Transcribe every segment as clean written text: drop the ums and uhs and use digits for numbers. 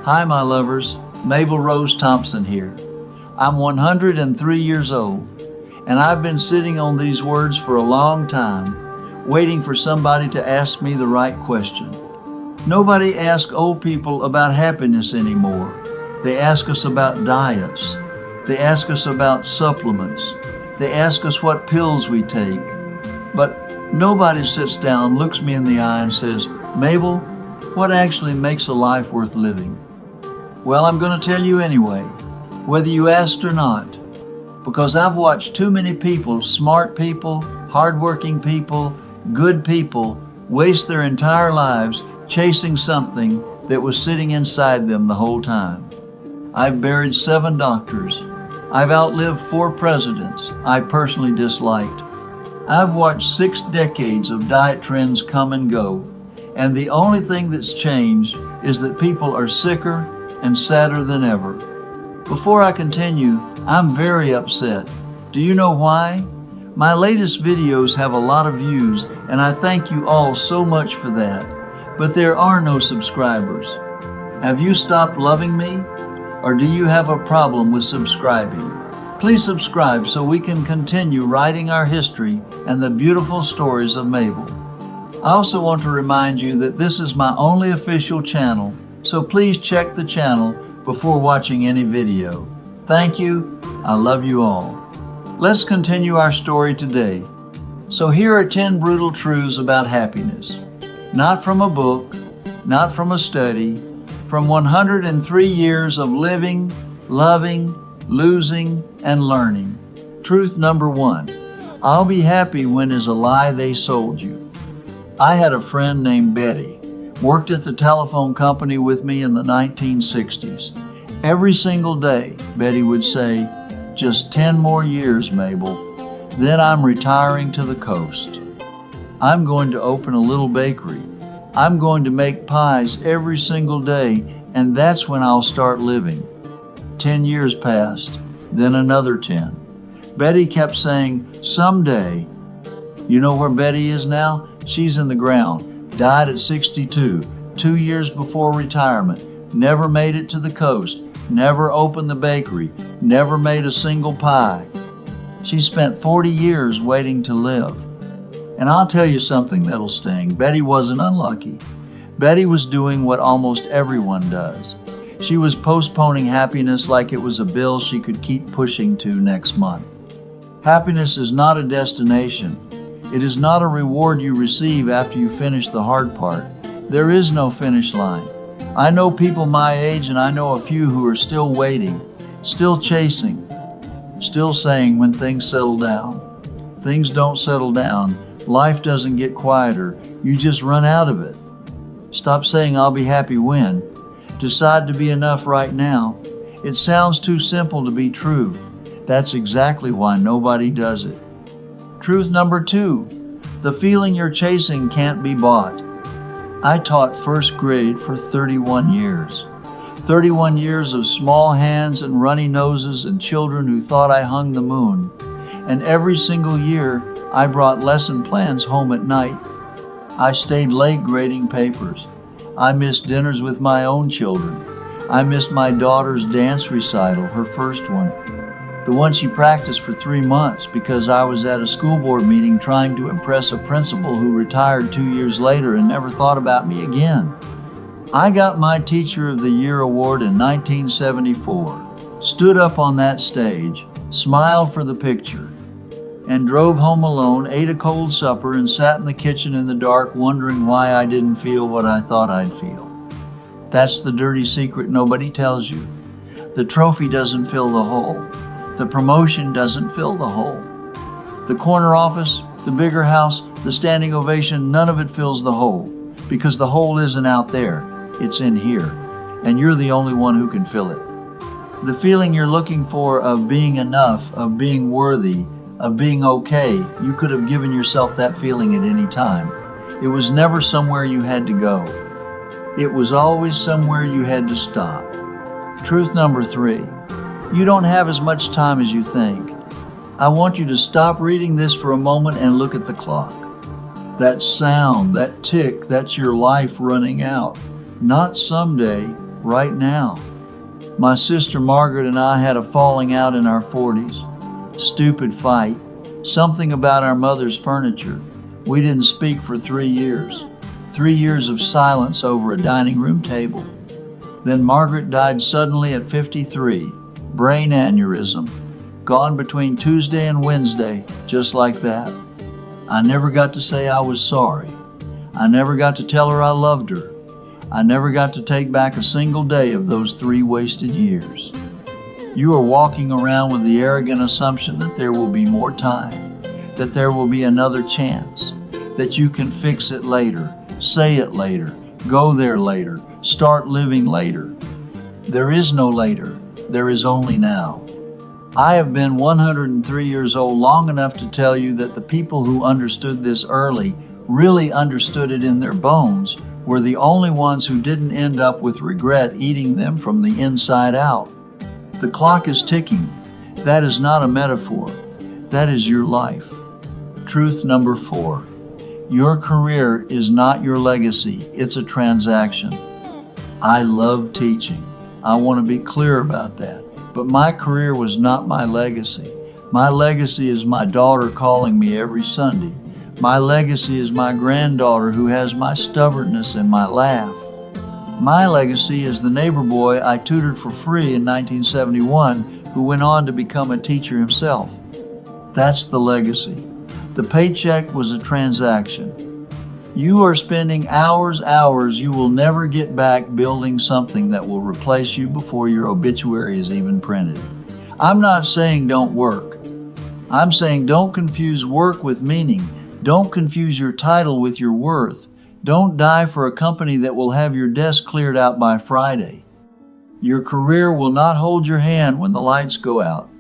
Hi, my lovers. Mabel Rose Thompson here. I'm 103 years old, and I've been sitting on these words for a long time, waiting for somebody to ask me the right question. Nobody asks old people about happiness anymore. They ask us about diets. They ask us about supplements. They ask us what pills we take. But nobody sits down, looks me in the eye and says, Mabel, what actually makes a life worth living? Well, I'm going to tell you anyway, whether you asked or not, because I've watched too many people, smart people, hardworking people, good people, waste their entire lives chasing something that was sitting inside them the whole time. I've buried 7 doctors. I've outlived 4 presidents I personally disliked. I've watched 6 decades of diet trends come and go, and the only thing that's changed is that people are sicker and sadder than ever. Before I continue, I'm very upset. Do you know why? My latest videos have a lot of views, and I thank you all so much for that. But there are no subscribers. Have you stopped loving me? Or do you have a problem with subscribing? Please subscribe so we can continue writing our history and the beautiful stories of Mabel. I also want to remind you that this is my only official channel, so please check the channel before watching any video. Thank you. I love you all. Let's continue our story today. So here are 10 brutal truths about happiness. Not from a book, not from a study, from 103 years of living, loving, losing, and learning. Truth number 1. I'll be happy when is a lie they sold you. I had a friend named Betty, worked at the telephone company with me in the 1960s. Every single day, Betty would say, just 10 more years, Mabel, then I'm retiring to the coast. I'm going to open a little bakery. I'm going to make pies every single day, and that's when I'll start living. 10 years passed, then another 10. Betty kept saying, someday. You know where Betty is now? She's in the ground. Died at 62, 2 years before retirement, never made it to the coast, never opened the bakery, never made a single pie. She spent 40 years waiting to live. And I'll tell you something that'll sting. Betty wasn't unlucky. Betty was doing what almost everyone does. She was postponing happiness like it was a bill she could keep pushing to next month. Happiness is not a destination. It is not a reward you receive after you finish the hard part. There is no finish line. I know people my age, and I know a few who are still waiting, still chasing, still saying when things settle down. Things don't settle down. Life doesn't get quieter. You just run out of it. Stop saying I'll be happy when. Decide to be enough right now. It sounds too simple to be true. That's exactly why nobody does it. Truth number 2, the feeling you're chasing can't be bought. I taught first grade for 31 years. 31 years of small hands and runny noses and children who thought I hung the moon. And every single year, I brought lesson plans home at night. I stayed late grading papers. I missed dinners with my own children. I missed my daughter's dance recital, her first one. The one she practiced for 3 months because I was at a school board meeting trying to impress a principal who retired 2 years later and never thought about me again. I got my Teacher of the Year award in 1974, stood up on that stage, smiled for the picture, and drove home alone, ate a cold supper, and sat in the kitchen in the dark wondering why I didn't feel what I thought I'd feel. That's the dirty secret nobody tells you. The trophy doesn't fill the hole. The promotion doesn't fill the hole. The corner office, the bigger house, the standing ovation, none of it fills the hole, because the hole isn't out there, it's in here, and you're the only one who can fill it. The feeling you're looking for of being enough, of being worthy, of being okay, you could have given yourself that feeling at any time. It was never somewhere you had to go. It was always somewhere you had to stop. Truth number 3. You don't have as much time as you think. I want you to stop reading this for a moment and look at the clock. That sound, that tick, that's your life running out. Not someday, right now. My sister Margaret and I had a falling out in our 40s. Stupid fight. Something about our mother's furniture. We didn't speak for 3 years. 3 years of silence over a dining room table. Then Margaret died suddenly at 53. Brain aneurysm. Gone between Tuesday and Wednesday, just like that. I never got to say I was sorry. I never got to tell her I loved her. I never got to take back a single day of those 3 wasted years. You are walking around with the arrogant assumption that there will be more time, that there will be another chance, that you can fix it later, say it later, go there later, start living later. There is no later. There is only now. I have been 103 years old long enough to tell you that the people who understood this early, really understood it in their bones, were the only ones who didn't end up with regret eating them from the inside out. The clock is ticking. That is not a metaphor. That is your life. Truth number 4. Your career is not your legacy. It's a transaction. I love teaching. I want to be clear about that. But my career was not my legacy. My legacy is my daughter calling me every Sunday. My legacy is my granddaughter who has my stubbornness and my laugh. My legacy is the neighbor boy I tutored for free in 1971 who went on to become a teacher himself. That's the legacy. The paycheck was a transaction. You are spending hours you will never get back building something that will replace you before your obituary is even printed. I'm not saying don't work. I'm saying don't confuse work with meaning. Don't confuse your title with your worth. Don't die for a company that will have your desk cleared out by Friday. Your career will not hold your hand when the lights go out.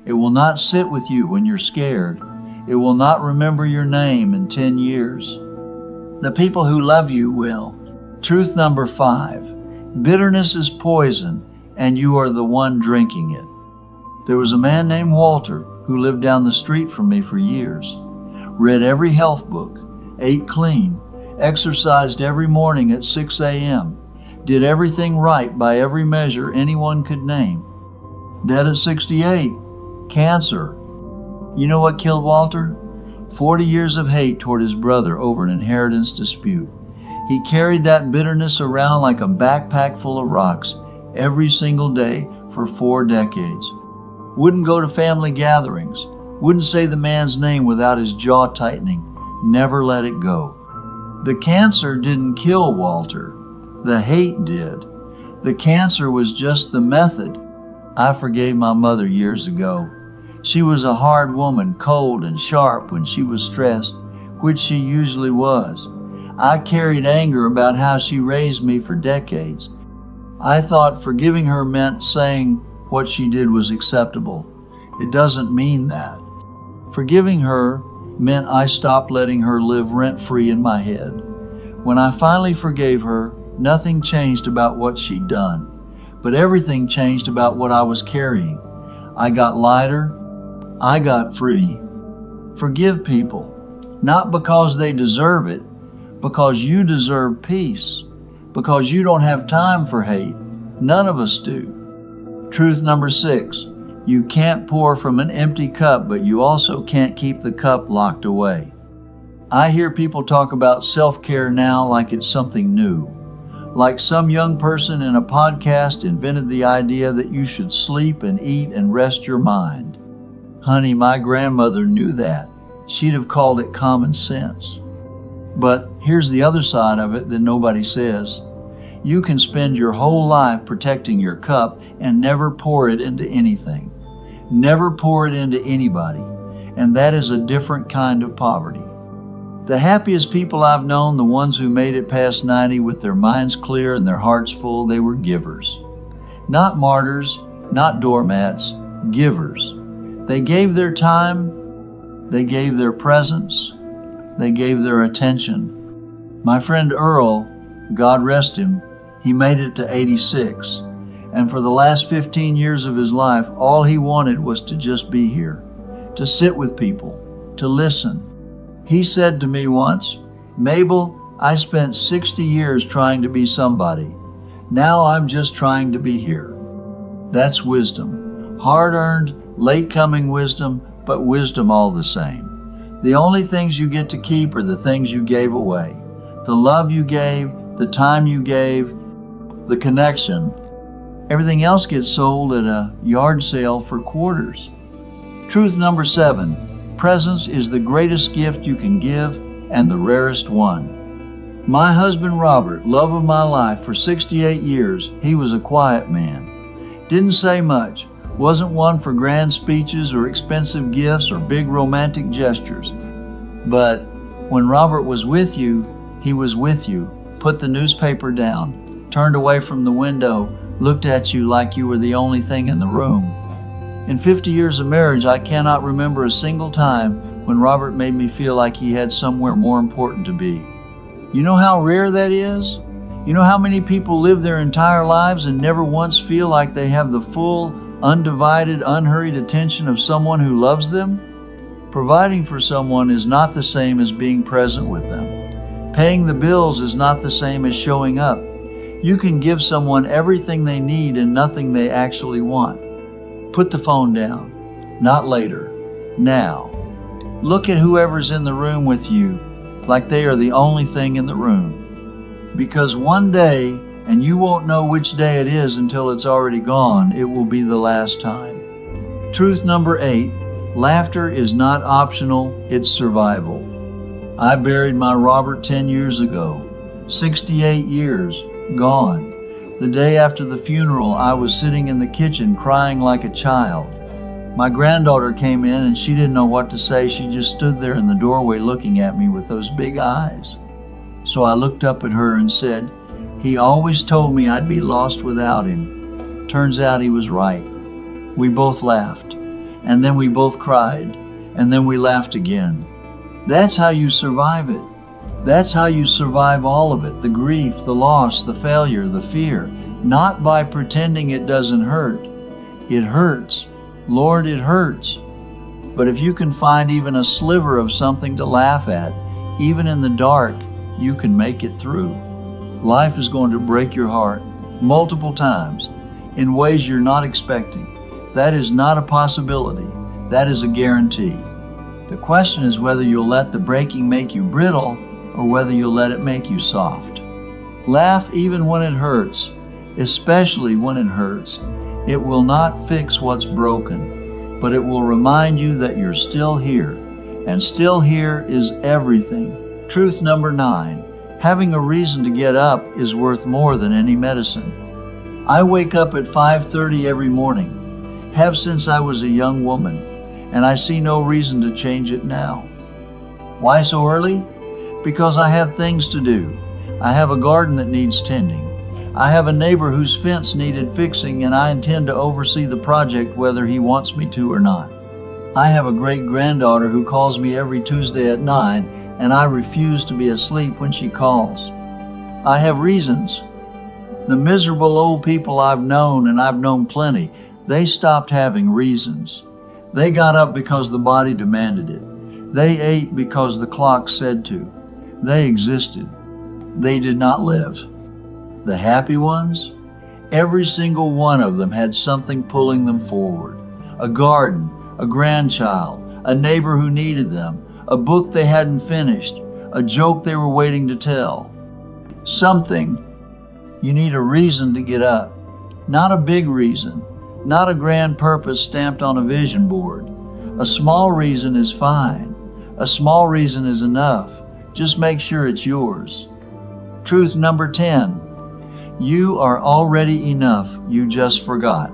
It will not sit with you when you're scared. It will not remember your name in 10 years. The people who love you will. Truth number 5. Bitterness is poison, and you are the one drinking it. There was a man named Walter who lived down the street from me for years. Read every health book, ate clean, exercised every morning at 6 a.m., did everything right by every measure anyone could name. Dead at 68. Cancer. You know what killed Walter? 40 years of hate toward his brother over an inheritance dispute. He carried that bitterness around like a backpack full of rocks every single day for 4 decades. Wouldn't go to family gatherings. Wouldn't say the man's name without his jaw tightening. Never let it go. The cancer didn't kill Walter. The hate did. The cancer was just the method. I forgave my mother years ago. She was a hard woman, cold and sharp when she was stressed, which she usually was. I carried anger about how she raised me for decades. I thought forgiving her meant saying what she did was acceptable. It doesn't mean that. Forgiving her meant I stopped letting her live rent-free in my head. When I finally forgave her, nothing changed about what she'd done, but everything changed about what I was carrying. I got lighter. I got free. Forgive people, not because they deserve it, because you deserve peace, because you don't have time for hate. None of us do. Truth number 6. You can't pour from an empty cup, but you also can't keep the cup locked away. I hear people talk about self-care now like it's something new. Like some young person in a podcast invented the idea that you should sleep and eat and rest your mind. Honey, my grandmother knew that. She'd have called it common sense. But here's the other side of it that nobody says. You can spend your whole life protecting your cup and never pour it into anything. Never pour it into anybody. And that is a different kind of poverty. The happiest people I've known, the ones who made it past 90 with their minds clear and their hearts full, they were givers. Not martyrs, not doormats, givers. They gave their time, they gave their presence, they gave their attention. My friend Earl, God rest him, he made it to 86. And for the last 15 years of his life, all he wanted was to just be here, to sit with people, to listen. He said to me once, Mabel, I spent 60 years trying to be somebody. Now I'm just trying to be here. That's wisdom. Hard-earned, late-coming wisdom, but wisdom all the same. The only things you get to keep are the things you gave away. The love you gave, the time you gave, the connection. Everything else gets sold at a yard sale for quarters. Truth number 7. Presence is the greatest gift you can give and the rarest one. My husband Robert, love of my life for 68 years, he was a quiet man. Didn't say much, wasn't one for grand speeches or expensive gifts or big romantic gestures. But when Robert was with you, he was with you, put the newspaper down, turned away from the window, looked at you like you were the only thing in the room. In 50 years of marriage, I cannot remember a single time when Robert made me feel like he had somewhere more important to be. You know how rare that is? You know how many people live their entire lives and never once feel like they have the full, undivided, unhurried attention of someone who loves them? Providing for someone is not the same as being present with them. Paying the bills is not the same as showing up. You can give someone everything they need and nothing they actually want. Put the phone down. Not later. Now. Look at whoever's in the room with you like they are the only thing in the room. Because one day, and you won't know which day it is until it's already gone, it will be the last time. Truth number 8. Laughter is not optional, it's survival. I buried my Robert 10 years ago. 68 years, gone. The day after the funeral, I was sitting in the kitchen crying like a child. My granddaughter came in and she didn't know what to say. She just stood there in the doorway looking at me with those big eyes. So I looked up at her and said, "He always told me I'd be lost without him." Turns out he was right. We both laughed, and then we both cried, and then we laughed again. That's how you survive it. That's how you survive all of it, the grief, the loss, the failure, the fear, not by pretending it doesn't hurt. It hurts. Lord, it hurts. But if you can find even a sliver of something to laugh at, even in the dark, you can make it through. Life is going to break your heart multiple times in ways you're not expecting. That is not a possibility. That is a guarantee. The question is whether you'll let the breaking make you brittle or whether you'll let it make you soft. Laugh even when it hurts, especially when it hurts. It will not fix what's broken, but it will remind you that you're still here, and still here is everything. Truth number 9. Having a reason to get up is worth more than any medicine. I wake up at 5:30 every morning, have since I was a young woman, and I see no reason to change it now. Why so early? Because I have things to do. I have a garden that needs tending. I have a neighbor whose fence needed fixing, and I intend to oversee the project whether he wants me to or not. I have a great-granddaughter who calls me every Tuesday at 9, and I refuse to be asleep when she calls. I have reasons. The miserable old people I've known, and I've known plenty, they stopped having reasons. They got up because the body demanded it. They ate because the clock said to. They existed. They did not live. The happy ones? Every single one of them had something pulling them forward. A garden, a grandchild, a neighbor who needed them, a book they hadn't finished, a joke they were waiting to tell. Something. You need a reason to get up. Not a big reason, not a grand purpose stamped on a vision board. A small reason is fine. A small reason is enough. Just make sure it's yours. Truth number 10. You are already enough, you just forgot.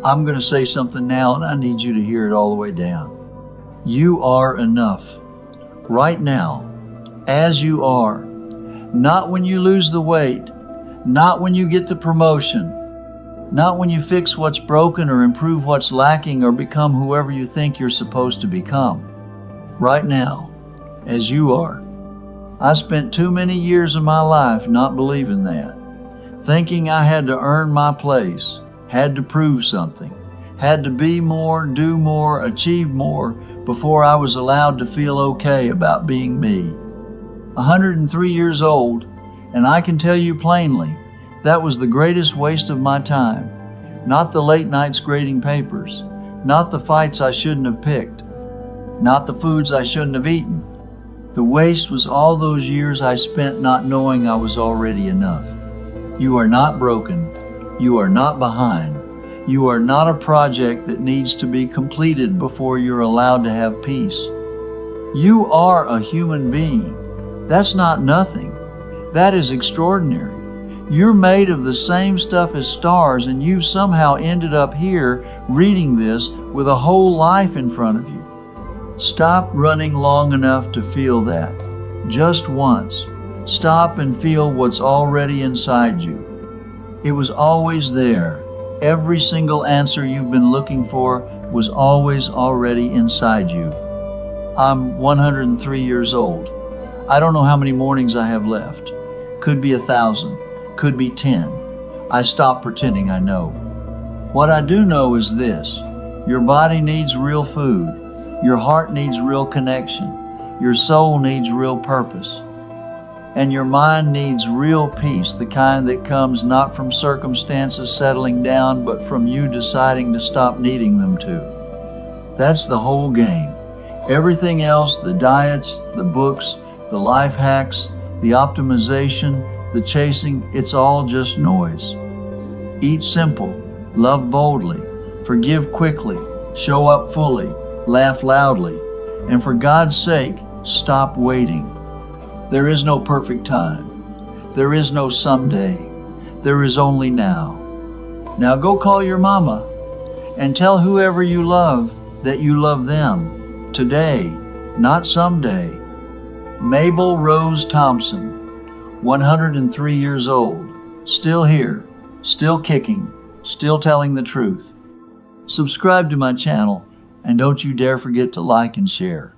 I'm going to say something now and I need you to hear it all the way down. You are enough. Right now, as you are. Not when you lose the weight, not when you get the promotion, not when you fix what's broken or improve what's lacking or become whoever you think you're supposed to become. Right now, as you are. I spent too many years of my life not believing that. Thinking I had to earn my place, had to prove something, had to be more, do more, achieve more before I was allowed to feel okay about being me. 103 years old, and I can tell you plainly, That was the greatest waste of my time. Not the late nights grading papers, not the fights I shouldn't have picked, not the foods I shouldn't have eaten. The waste was all those years I spent not knowing I was already enough. You are not broken. You are not behind. You are not a project that needs to be completed before you're allowed to have peace. You are a human being. That's not nothing. That is extraordinary. You're made of the same stuff as stars, and you've somehow ended up here reading this with a whole life in front of you. Stop running long enough to feel that. Just once. Stop and feel what's already inside you. It was always there. Every single answer you've been looking for was always already inside you. I'm 103 years old. I don't know how many mornings I have left. Could be 1,000. Could be 10. I stop pretending I know. What I do know is this. Your body needs real food. Your heart needs real connection. Your soul needs real purpose. And your mind needs real peace, the kind that comes not from circumstances settling down, but from you deciding to stop needing them to. That's the whole game. Everything else, the diets, the books, the life hacks, the optimization, the chasing, it's all just noise. Eat simple, love boldly, forgive quickly, show up fully, laugh loudly, and for God's sake, stop waiting. There is no perfect time. There is no someday. There is only now. Now go call your mama and tell whoever you love that you love them today, not someday. Mabel Rose Thompson, 103 years old, still here, still kicking, still telling the truth. Subscribe to my channel, and don't you dare forget to like and share.